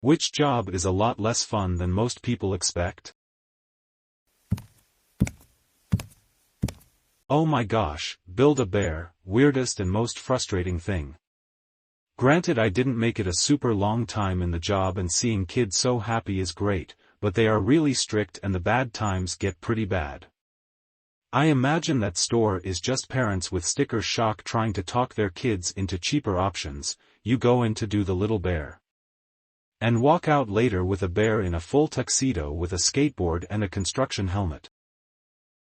Which job is a lot less fun than most people expect? Oh my gosh, build a bear, weirdest and most frustrating thing. Granted, I didn't make it a super long time in the job and seeing kids so happy is great, but they are really strict and the bad times get pretty bad. I imagine that store is just parents with sticker shock trying to talk their kids into cheaper options. You go in to do the little bear and walk out later with a bear in a full tuxedo with a skateboard and a construction helmet.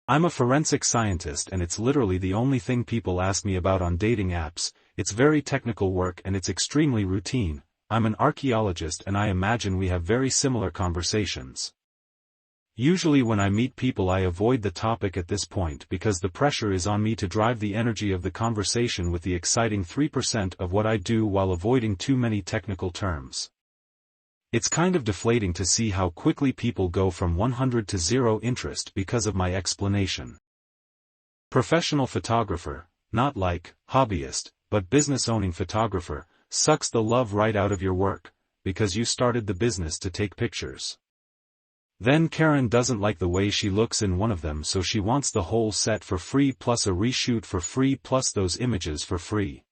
I'm a forensic scientist and it's literally the only thing people ask me about on dating apps. It's very technical work and it's extremely routine. I'm an archaeologist and I imagine we have very similar conversations. Usually when I meet people I avoid the topic at this point because the pressure is on me to drive the energy of the conversation with the exciting 3% of what I do while avoiding too many technical terms. It's kind of deflating to see how quickly people go from 100 to 0 interest because of my explanation. Professional photographer, not like hobbyist, but business-owning photographer, sucks the love right out of your work, because you started the business to take pictures. Then Karen doesn't like the way she looks in one of them, so she wants the whole set for free plus a reshoot for free plus those images for free.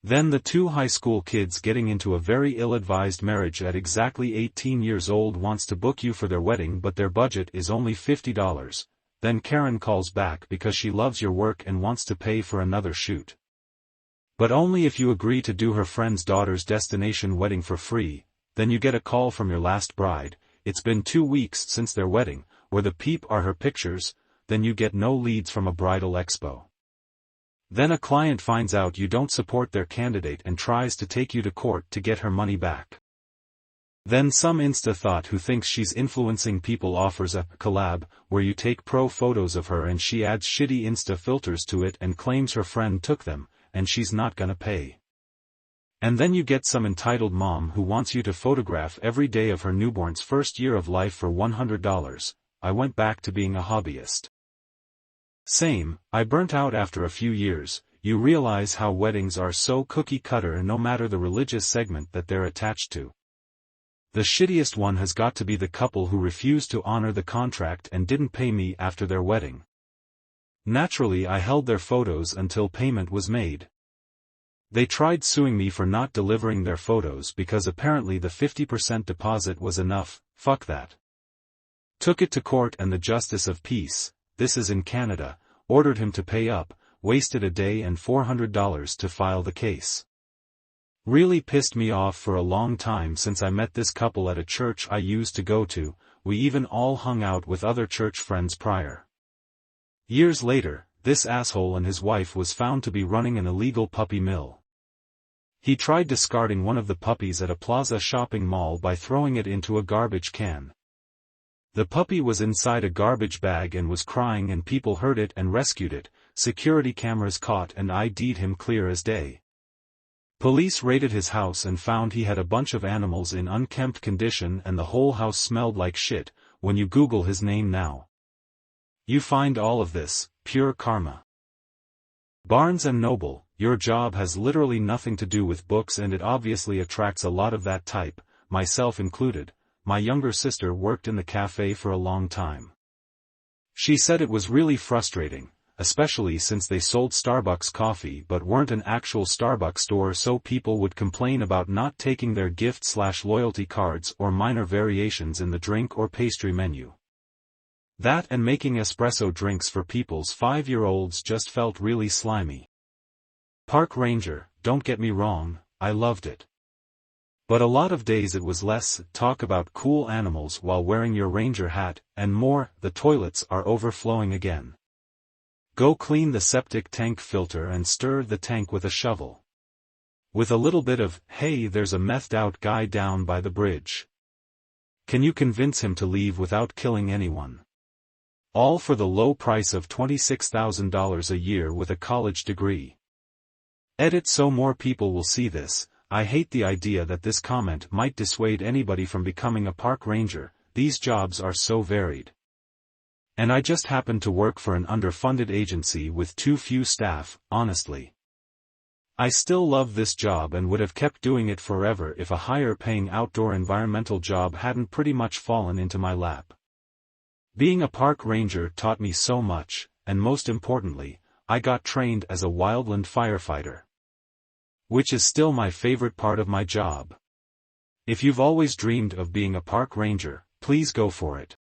Then the two high school kids getting into a very ill-advised marriage at exactly 18 years old wants to book you for their wedding but their budget is only $50. Then Karen calls back because she loves your work and wants to pay for another shoot. But only if you agree to do her friend's daughter's destination wedding for free. Then you get a call from your last bride. It's been 2 weeks since their wedding, where the peep are her pictures. Then you get no leads from a bridal expo. Then a client finds out you don't support their candidate and tries to take you to court to get her money back. Then some Insta thought who thinks she's influencing people offers a collab, where you take pro photos of her and she adds shitty Insta filters to it and claims her friend took them, and she's not gonna pay. And then you get some entitled mom who wants you to photograph every day of her newborn's first year of life for $100. I went back to being a hobbyist. Same, I burnt out after a few years. You realize how weddings are so cookie cutter no matter the religious segment that they're attached to. The shittiest one has got to be the couple who refused to honor the contract and didn't pay me after their wedding. Naturally I held their photos until payment was made. They tried suing me for not delivering their photos because apparently the 50% deposit was enough. Fuck that. Took it to court and the Justice of Peace, this is in Canada, ordered him to pay up, wasted a day and $400 to file the case. Really pissed me off for a long time since I met this couple at a church I used to go to. We even all hung out with other church friends prior. Years later, this asshole and his wife was found to be running an illegal puppy mill. He tried discarding one of the puppies at a Plaza shopping mall by throwing it into a garbage can. The puppy was inside a garbage bag and was crying and people heard it and rescued it. Security cameras caught and ID'd him clear as day. Police raided his house and found he had a bunch of animals in unkempt condition and the whole house smelled like shit. When you Google his name now, you find all of this, pure karma. Barnes & Noble, your job has literally nothing to do with books and it obviously attracts a lot of that type, myself included. My younger sister worked in the cafe for a long time. She said it was really frustrating, especially since they sold Starbucks coffee but weren't an actual Starbucks store, so people would complain about not taking their gift/loyalty cards or minor variations in the drink or pastry menu. That and making espresso drinks for people's 5-year-olds just felt really slimy. Park ranger, don't get me wrong, I loved it. But a lot of days it was less talk about cool animals while wearing your ranger hat, and more, the toilets are overflowing again. Go clean the septic tank filter and stir the tank with a shovel. With a little bit of, hey, there's a methed out guy down by the bridge. Can you convince him to leave without killing anyone? All for the low price of $26,000 a year with a college degree. Edit so more people will see this. I hate the idea that this comment might dissuade anybody from becoming a park ranger. These jobs are so varied. And I just happen to work for an underfunded agency with too few staff, honestly. I still love this job and would have kept doing it forever if a higher-paying outdoor environmental job hadn't pretty much fallen into my lap. Being a park ranger taught me so much, and most importantly, I got trained as a wildland firefighter, which is still my favorite part of my job. If you've always dreamed of being a park ranger, please go for it.